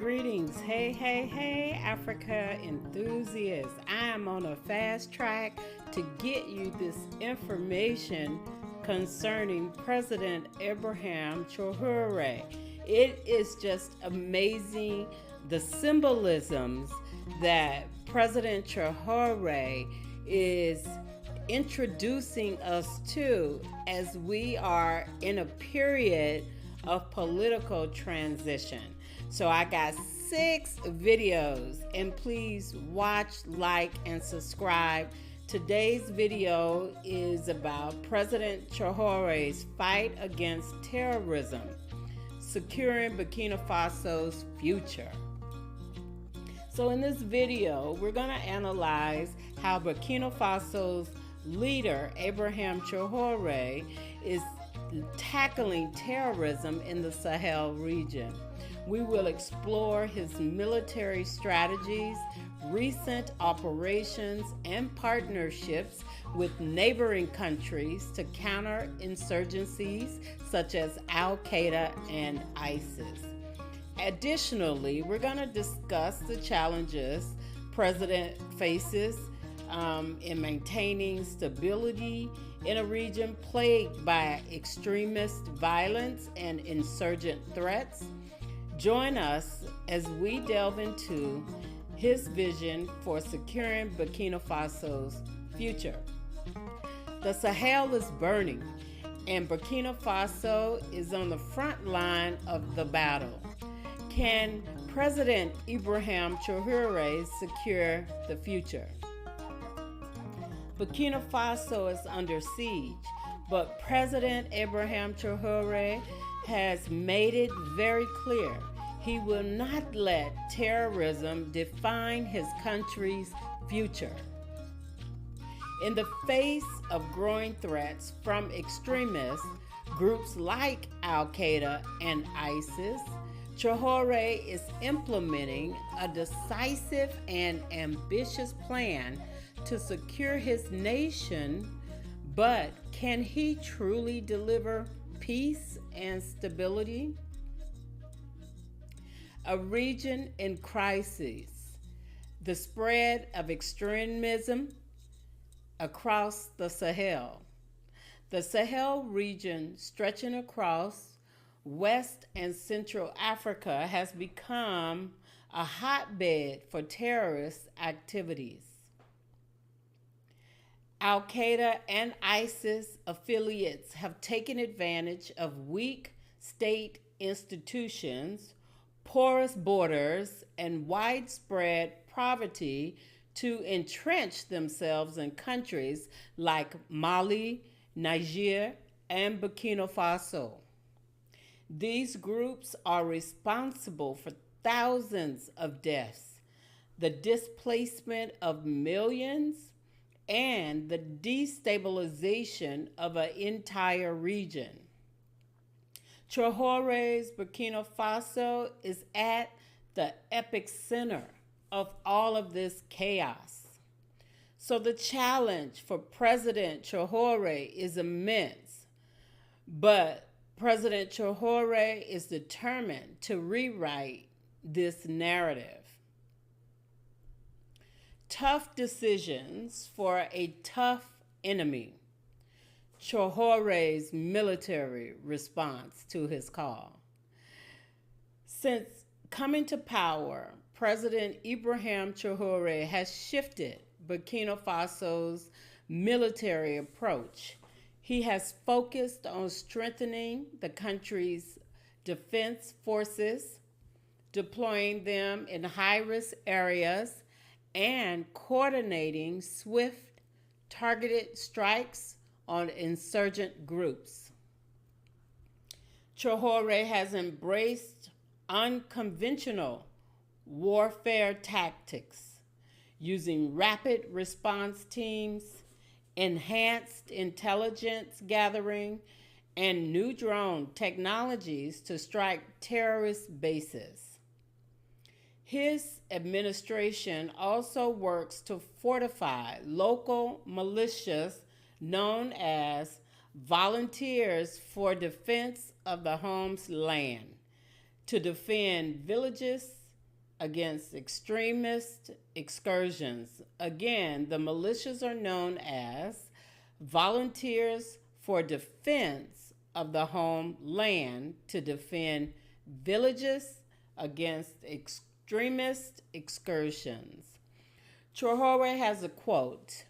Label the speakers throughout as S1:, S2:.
S1: Greetings. Hey, Africa enthusiasts. I am on a fast track to get you this information concerning President Ibrahim Traoré. It is just amazing the symbolisms that President Traoré is introducing us to as we are in a period of political transition. So I got 6 videos, and please watch, like, and subscribe. Today's video is about President Traoré's fight against terrorism, securing Burkina Faso's future. So in this video, we're going to analyze how Burkina Faso's leader, Ibrahim Traoré, is tackling terrorism in the Sahel region. We will explore his military strategies, recent operations, and partnerships with neighboring countries to counter insurgencies such as Al-Qaeda and ISIS. Additionally, we're going to discuss the challenges President faces in maintaining stability in a region plagued by extremist violence and insurgent threats. Join us as we delve into his vision for securing Burkina Faso's future. The Sahel is burning, and Burkina Faso is on the front line of the battle. Can President Ibrahim Traoré secure the future? Burkina Faso is under siege, but President Ibrahim Traoré has made it very clear he will not let terrorism define his country's future. In the face of growing threats from extremist groups like Al-Qaeda and ISIS, Traoré is implementing a decisive and ambitious plan to secure his nation, but can he truly deliver peace and stability? A region in crisis, the spread of extremism across the Sahel. The Sahel region, stretching across West and Central Africa, has become a hotbed for terrorist activities. Al-Qaeda and ISIS affiliates have taken advantage of weak state institutions, porous borders, and widespread poverty to entrench themselves in countries like Mali, Niger, and Burkina Faso. These groups are responsible for thousands of deaths, the displacement of millions, and the destabilization of an entire region. Traoré's Burkina Faso is at the epicenter of all of this chaos. So the challenge for President Traoré is immense, but President Traoré is determined to rewrite this narrative. Tough decisions for a tough enemy. Traoré's military response to his call. Since coming to power, President Ibrahim Traoré has shifted Burkina Faso's military approach. He has focused on strengthening the country's defense forces, deploying them in high-risk areas, and coordinating swift, targeted strikes on insurgent groups. Traoré has embraced unconventional warfare tactics, using rapid response teams, enhanced intelligence gathering, and new drone technologies to strike terrorist bases. His administration also works to fortify local militias known as Volunteers for Defense of the Homeland to defend villages against extremist excursions. Again, the militias are known as volunteers for defense of the homeland to defend villages against extremist excursions. Traoré has a quote,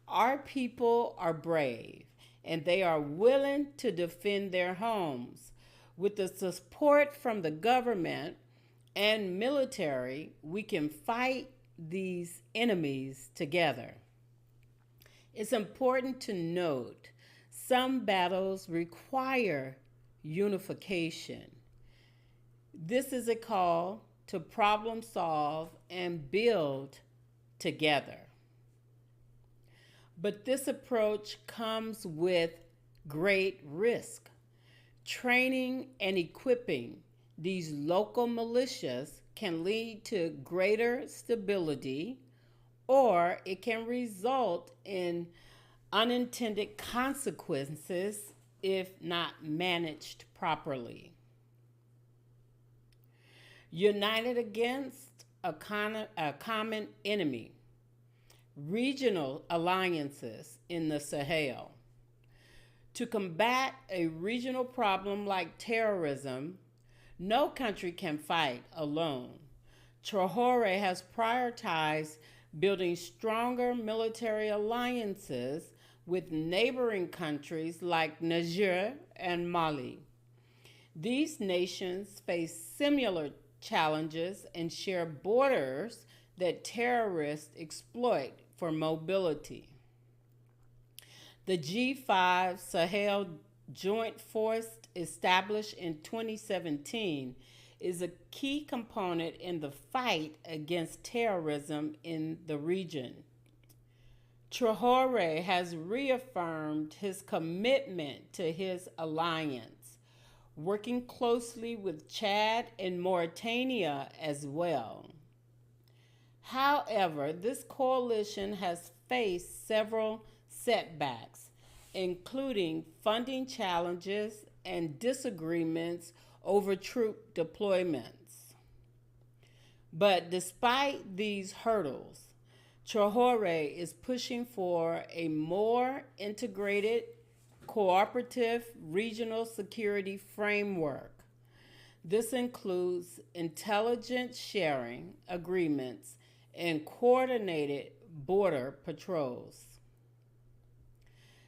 S1: "Our people are brave and they are willing to defend their homes. With the support from the government and military, we can fight these enemies together." It's important to note some battles require unification. This is a call to problem solve and build together. But this approach comes with great risk. Training and equipping these local militias can lead to greater stability, or it can result in unintended consequences if not managed properly. United against a common enemy. Regional alliances in the Sahel. To combat a regional problem like terrorism, no country can fight alone. Traoré has prioritized building stronger military alliances with neighboring countries like Niger and Mali. These nations face similar challenges and share borders that terrorists exploit for mobility. The G5 Sahel Joint Force, established in 2017, is a key component in the fight against terrorism in the region. Traoré has reaffirmed his commitment to his alliance, working closely with Chad and Mauritania as well. However, this coalition has faced several setbacks, including funding challenges and disagreements over troop deployments. But despite these hurdles, Traoré is pushing for a more integrated, cooperative regional security framework. This includes intelligence sharing agreements and coordinated border patrols.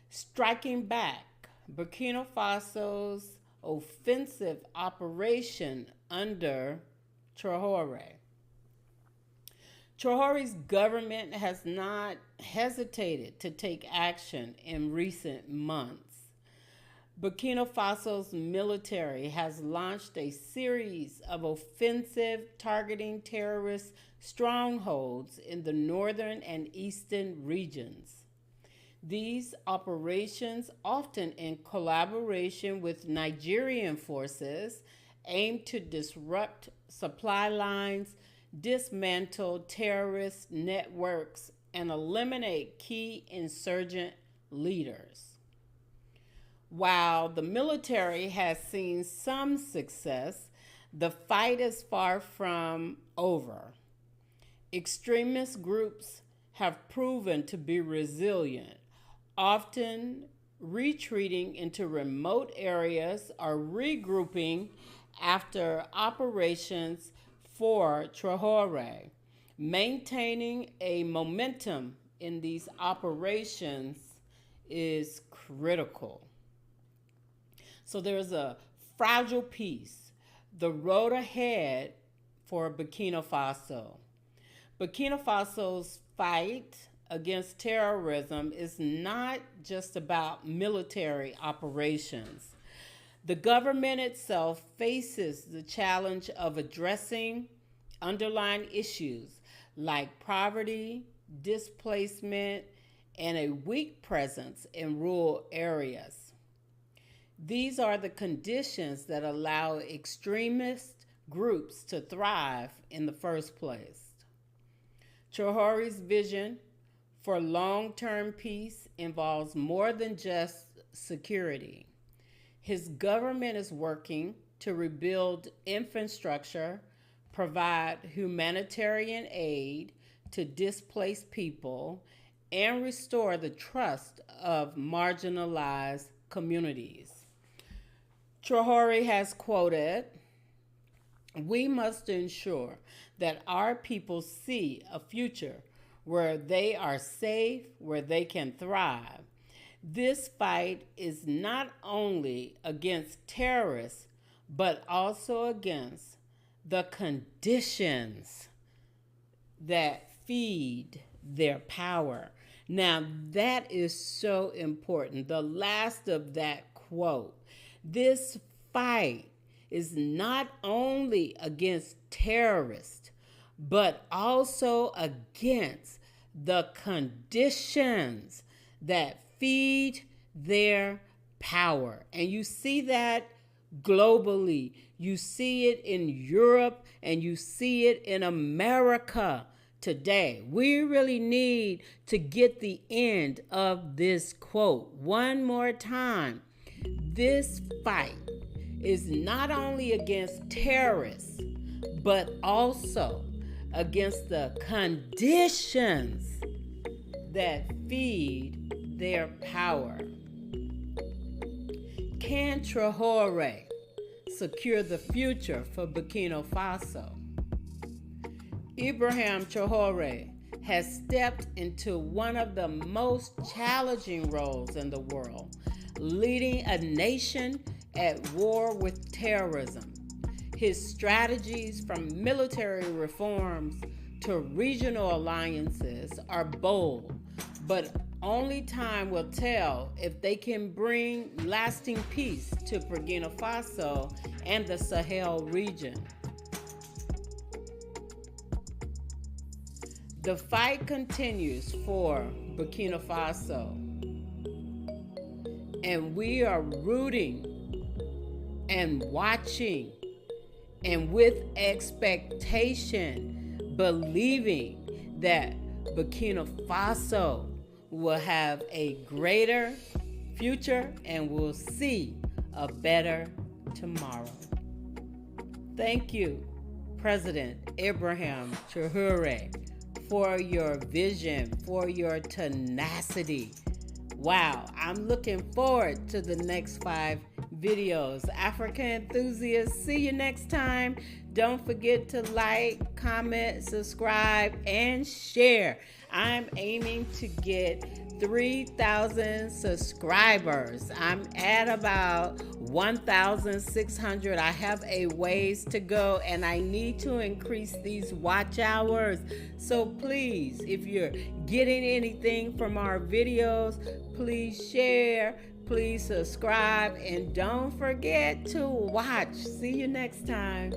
S1: Striking back, Burkina Faso's offensive operation under Traoré. Traoré's government has not hesitated to take action in recent months. Burkina Faso's military has launched a series of offensive targeting terrorist strongholds in the northern and eastern regions. These operations, often in collaboration with Nigerian forces, aim to disrupt supply lines, dismantle terrorist networks, and eliminate key insurgent leaders. While the military has seen some success, the fight is far from over. Extremist groups have proven to be resilient, often retreating into remote areas or regrouping after operations for Traoré. Maintaining a momentum in these operations is critical. So there's a fragile piece, the road ahead for Burkina Faso. Burkina Faso's fight against terrorism is not just about military operations. The government itself faces the challenge of addressing underlying issues like poverty, displacement, and a weak presence in rural areas. These are the conditions that allow extremist groups to thrive in the first place. Traoré's vision for long-term peace involves more than just security. His government is working to rebuild infrastructure, provide humanitarian aid to displaced people, and restore the trust of marginalized communities. Traoré has quoted, "We must ensure that our people see a future where they are safe, where they can thrive. This fight is not only against terrorists, but also against the conditions that feed their power." Now, that is so important. The last of that quote. This fight is not only against terrorists, but also against the conditions that feed their power. And you see that globally. You see it in Europe, and you see it in America today. We really need to get the end of this quote one more time. This fight is not only against terrorists, but also against the conditions that feed their power. Can Traoré secure the future for Burkina Faso? Ibrahim Traoré has stepped into one of the most challenging roles in the world, leading a nation at war with terrorism. His strategies, from military reforms to regional alliances, are bold, but only time will tell if they can bring lasting peace to Burkina Faso and the Sahel region. The fight continues for Burkina Faso, and we are rooting and watching and with expectation, believing that Burkina Faso will have a greater future and will see a better tomorrow. Thank you, President Ibrahim Traoré, for your vision, for your tenacity. Wow, I'm looking forward to the next 5 videos. Africa enthusiasts, see you next time. Don't forget to like, comment, subscribe, and share. I'm aiming to get 3,000 subscribers. I'm at about 1,600. I have a ways to go, and I need to increase these watch hours. So please, if you're getting anything from our videos, please share, please subscribe, and don't forget to watch. See you next time.